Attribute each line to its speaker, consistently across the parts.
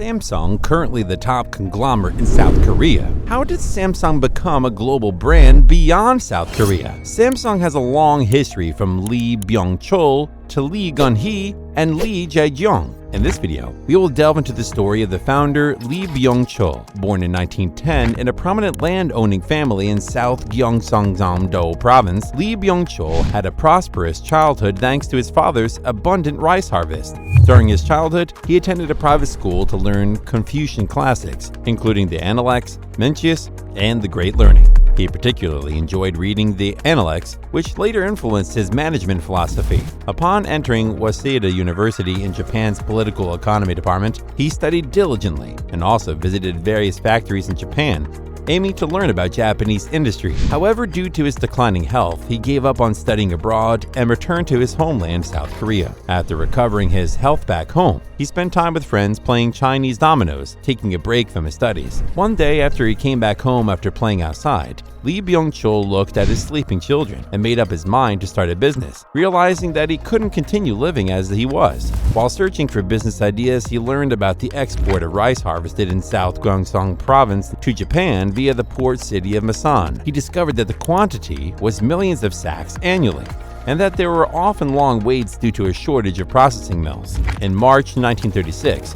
Speaker 1: Samsung, currently the top conglomerate in South Korea. How did Samsung become a global brand beyond South Korea? Samsung has a long history from Lee Byung-chul to Lee Gun-hee and Lee Jae-yong. In this video, we will delve into the story of the founder Lee Byung-chul. Born in 1910 in a prominent land-owning family in South Gyeongsang-do Province, Lee Byung-chul had a prosperous childhood thanks to his father's abundant rice harvest. During his childhood, he attended a private school to learn Confucian classics, including the Analects, Mencius, and the Great Learning. He particularly enjoyed reading the Analects, which later influenced his management philosophy. Upon entering Waseda University in Japan's political economy department, he studied diligently and also visited various factories in Japan, aiming to learn about Japanese industry. However, due to his declining health, he gave up on studying abroad and returned to his homeland, South Korea. After recovering his health back home, he spent time with friends playing Chinese dominoes, taking a break from his studies. One day after he came back home after playing outside, Lee Byung-chul looked at his sleeping children and made up his mind to start a business, realizing that he couldn't continue living as he was. While searching for business ideas, he learned about the export of rice harvested in South Gyeongsang Province to Japan via the port city of Masan. He discovered that the quantity was millions of sacks annually, and that there were often long waits due to a shortage of processing mills. In March 1936,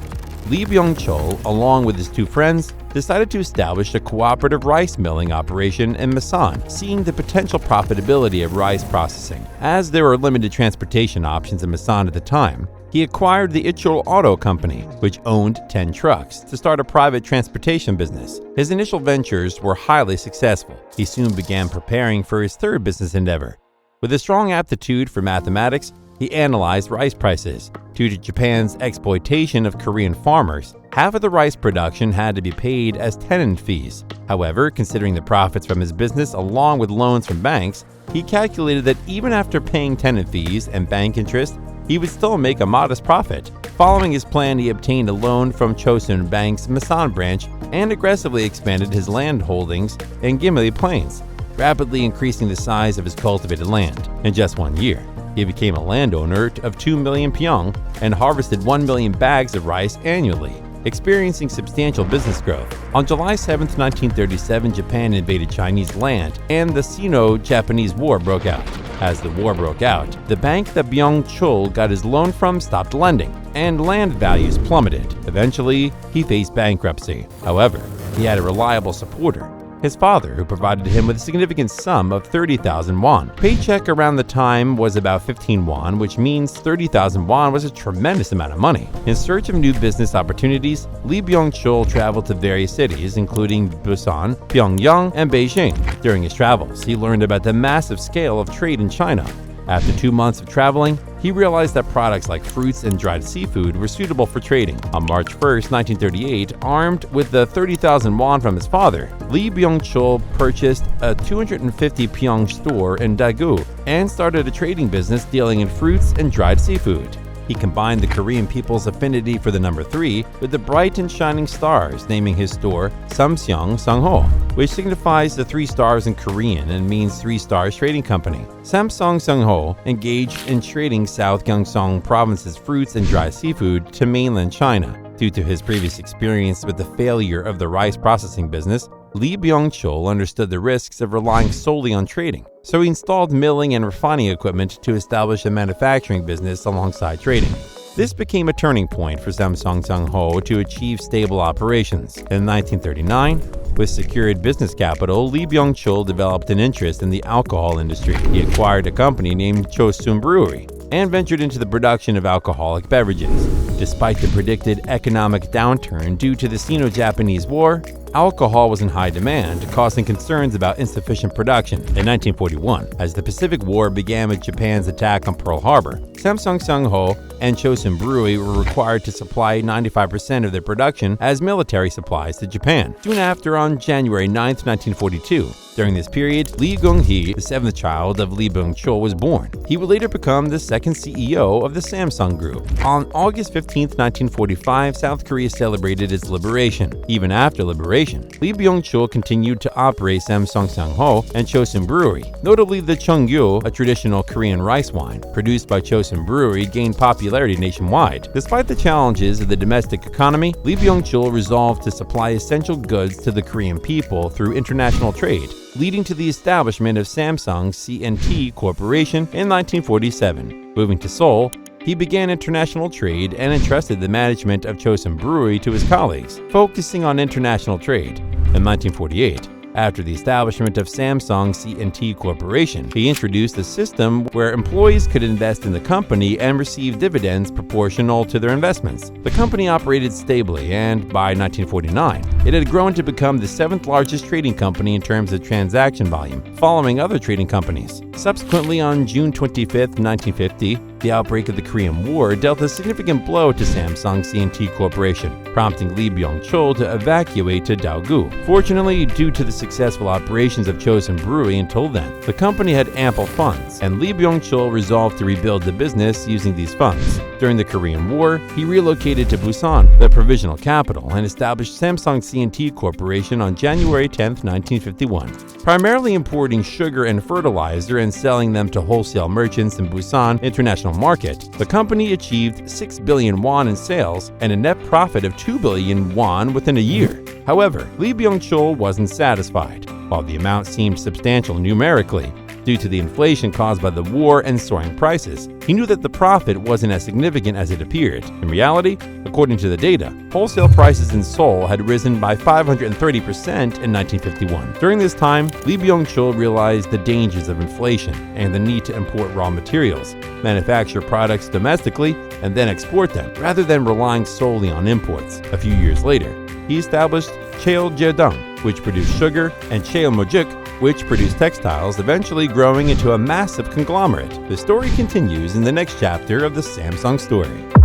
Speaker 1: Lee Byung-chul, along with his two friends, decided to establish a cooperative rice milling operation in Masan, seeing the potential profitability of rice processing. As there were limited transportation options in Masan at the time, he acquired the Ichul Auto Company, which owned 10 trucks, to start a private transportation business. His initial ventures were highly successful. He soon began preparing for his third business endeavor. With a strong aptitude for mathematics, he analyzed rice prices. Due to Japan's exploitation of Korean farmers, half of the rice production had to be paid as tenant fees. However, considering the profits from his business along with loans from banks, he calculated that even after paying tenant fees and bank interest, he would still make a modest profit. Following his plan, he obtained a loan from Chosun Bank's Masan branch and aggressively expanded his land holdings in Gimli Plains, rapidly increasing the size of his cultivated land. In just 1 year, he became a landowner of 2 million pyong and harvested 1 million bags of rice annually, experiencing substantial business growth. On July 7, 1937, Japan invaded Chinese land and the Sino-Japanese War broke out. As the war broke out, the bank that Byung-chul got his loan from stopped lending, and land values plummeted. Eventually, he faced bankruptcy. However, he had a reliable supporter, his father, who provided him with a significant sum of 30,000 won. Paycheck around the time was about 15 won, which means 30,000 won was a tremendous amount of money. In search of new business opportunities, Lee Byung-chul traveled to various cities, including Busan, Pyongyang, and Beijing. During his travels, he learned about the massive scale of trade in China. After 2 months of traveling, he realized that products like fruits and dried seafood were suitable for trading. On March 1, 1938, armed with the 30,000 won from his father, Lee Byung-chul purchased a 250 pyong store in Daegu and started a trading business dealing in fruits and dried seafood. He combined the Korean people's affinity for the number 3 with the bright and shining stars, naming his store Samseong Sangho, which signifies the 3 stars in Korean and means 3 Stars Trading Company. Samseong Sangho engaged in trading South Gyeongsang Province's fruits and dry seafood to mainland China. Due to his previous experience with the failure of the rice processing business, Lee Byung-chul understood the risks of relying solely on trading, so he installed milling and refining equipment to establish a manufacturing business alongside trading. This became a turning point for Samseong Sangho to achieve stable operations. In 1939, with secured business capital, Lee Byung-chul developed an interest in the alcohol industry. He acquired a company named Chosun Brewery and ventured into the production of alcoholic beverages. Despite the predicted economic downturn due to the Sino-Japanese War, alcohol was in high demand, causing concerns about insufficient production. In 1941, as the Pacific War began with Japan's attack on Pearl Harbor, Samseong Sangho and Chosun Brewery were required to supply 95% of their production as military supplies to Japan. Soon after, on January 9, 1942, during this period, Lee Gung-hee, the 7th child of Lee Byung-chul, was born. He would later become the 2nd CEO of the Samsung Group. On August 15, 1945, South Korea celebrated its liberation. Even after liberation, Lee Byung-chul continued to operate Samseong Sangho and Chosun Brewery, notably the Cheongyu, a traditional Korean rice wine produced by Chosun Chosun Brewery gained popularity nationwide. Despite the challenges of the domestic economy, Lee Byung-chul resolved to supply essential goods to the Korean people through international trade, leading to the establishment of Samsung C&T Corporation in 1947. Moving to Seoul, he began international trade and entrusted the management of Chosun Brewery to his colleagues, focusing on international trade. In 1948, after the establishment of Samsung C&T Corporation, he introduced a system where employees could invest in the company and receive dividends proportional to their investments. The company operated stably, and by 1949, it had grown to become the 7th largest trading company in terms of transaction volume, following other trading companies. Subsequently, on June 25, 1950, the outbreak of the Korean War dealt a significant blow to Samsung C&T Corporation, prompting Lee Byung-chul to evacuate to Daegu. Fortunately, due to the successful operations of Chosun Brewery until then, the company had ample funds, and Lee Byung-chul resolved to rebuild the business using these funds. During the Korean War, he relocated to Busan, the provisional capital, and established Samsung C&T Corporation on January 10, 1951. Primarily importing sugar and fertilizer and selling them to wholesale merchants in Busan International Market, the company achieved 6 billion won in sales and a net profit of 2 billion won within a year. However, Lee Byung-chul wasn't satisfied. While the amount seemed substantial numerically, due to the inflation caused by the war and soaring prices, he knew that the profit wasn't as significant as it appeared. In reality, according to the data, wholesale prices in Seoul had risen by 530% in 1951. During this time, Lee Byung-chul realized the dangers of inflation and the need to import raw materials, manufacture products domestically, and then export them, rather than relying solely on imports. A few years later, he established Jae-yong, which produced sugar, and Jae-yong, which produced textiles, eventually growing into a massive conglomerate. The story continues in the next chapter of the Samsung story.